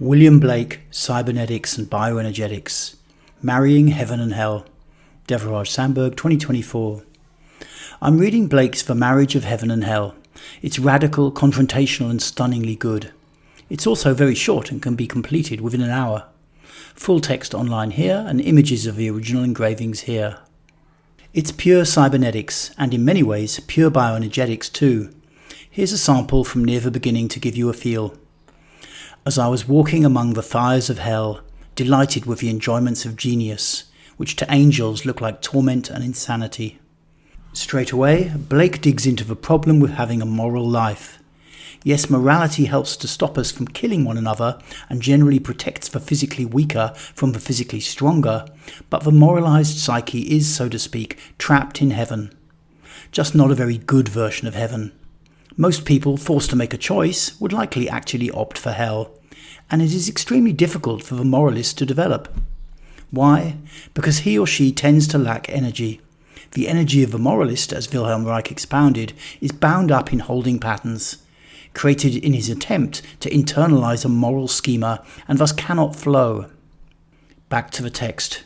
William Blake, Cybernetics and Bioenergetics, Marrying Heaven and Hell, Deveraj Sandberg, 2024. I'm reading Blake's The Marriage of Heaven and Hell. It's radical, confrontational and stunningly good. It's also very short and can be completed within an hour. Full text online here and images of the original engravings here. It's pure cybernetics and in many ways pure bioenergetics too. Here's a sample from near the beginning to give you a feel. As I was walking among the fires of hell, delighted with the enjoyments of genius, which to angels look like torment and insanity. Straight away, Blake digs into the problem with having a moral life. Yes, morality helps to stop us from killing one another and generally protects the physically weaker from the physically stronger, but the moralized psyche is, so to speak, trapped in heaven. Just not a very good version of heaven. Most people forced to make a choice would likely actually opt for hell, and it is extremely difficult for the moralist to develop. Why? Because he or she tends to lack energy. The energy of the moralist, as Wilhelm Reich expounded, is bound up in holding patterns, created in his attempt to internalize a moral schema and thus cannot flow. Back to the text.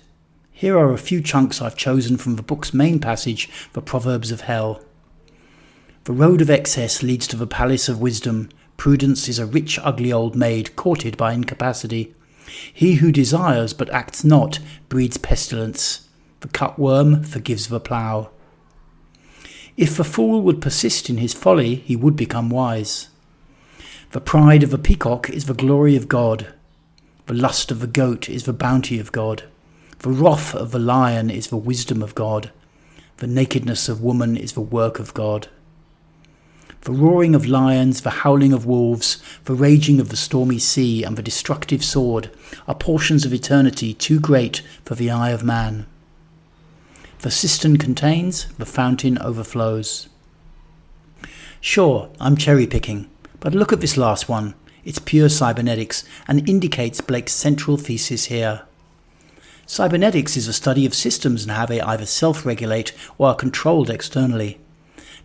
Here are a few chunks I've chosen from the book's main passage, the Proverbs of Hell. The road of excess leads to the palace of wisdom. Prudence is a rich, ugly old maid courted by incapacity. He who desires but acts not breeds pestilence. The cutworm forgives the plough. If the fool would persist in his folly, he would become wise. The pride of the peacock is the glory of God. The lust of the goat is the bounty of God. The wrath of the lion is the wisdom of God. The nakedness of woman is the work of God. The roaring of lions, the howling of wolves, the raging of the stormy sea, and the destructive sword are portions of eternity too great for the eye of man. The cistern contains, the fountain overflows. Sure, I'm cherry-picking, but look at this last one. It's pure cybernetics and indicates Blake's central thesis here. Cybernetics is a study of systems and how they either self-regulate or are controlled externally.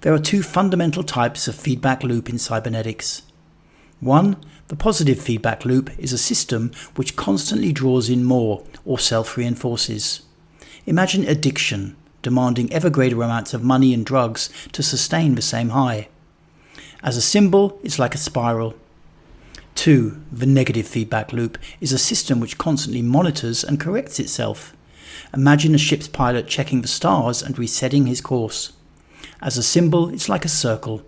There are two fundamental types of feedback loop in cybernetics. One, the positive feedback loop, is a system which constantly draws in more or self-reinforces. Imagine addiction, demanding ever greater amounts of money and drugs to sustain the same high. As a symbol, it's like a spiral. Two, the negative feedback loop, is a system which constantly monitors and corrects itself. Imagine a ship's pilot checking the stars and resetting his course. As a symbol, it's like a circle.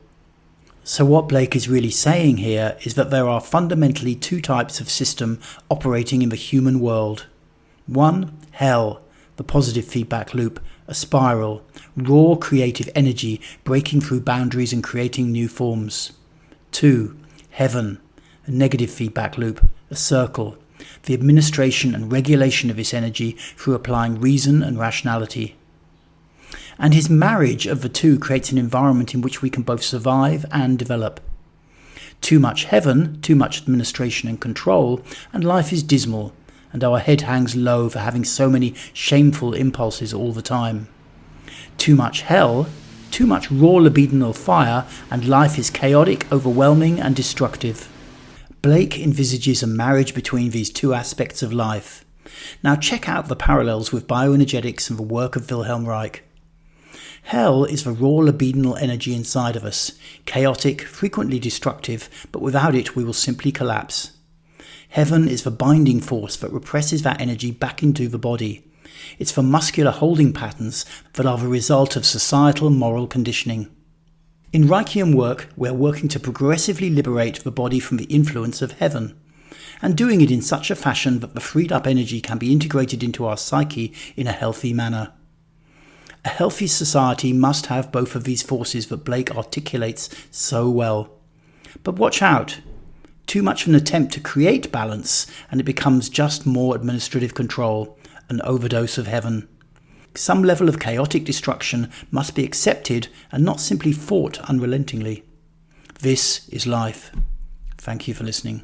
So what Blake is really saying here is that there are fundamentally two types of system operating in the human world. One, hell, the positive feedback loop, a spiral, raw creative energy breaking through boundaries and creating new forms. Two, heaven, a negative feedback loop, a circle, the administration and regulation of this energy through applying reason and rationality. And his marriage of the two creates an environment in which we can both survive and develop. Too much heaven, too much administration and control, and life is dismal, and our head hangs low for having so many shameful impulses all the time. Too much hell, too much raw libidinal fire, and life is chaotic, overwhelming and destructive. Blake envisages a marriage between these two aspects of life. Now check out the parallels with bioenergetics and the work of Wilhelm Reich. Hell is the raw libidinal energy inside of us, chaotic, frequently destructive, but without it we will simply collapse. Heaven is the binding force that represses that energy back into the body. It's the muscular holding patterns that are the result of societal moral conditioning. In Reichian work, we're working to progressively liberate the body from the influence of heaven, and doing it in such a fashion that the freed up energy can be integrated into our psyche in a healthy manner. A healthy society must have both of these forces that Blake articulates so well. But watch out! Too much of an attempt to create balance and it becomes just more administrative control, an overdose of heaven. Some level of chaotic destruction must be accepted and not simply fought unrelentingly. This is life. Thank you for listening.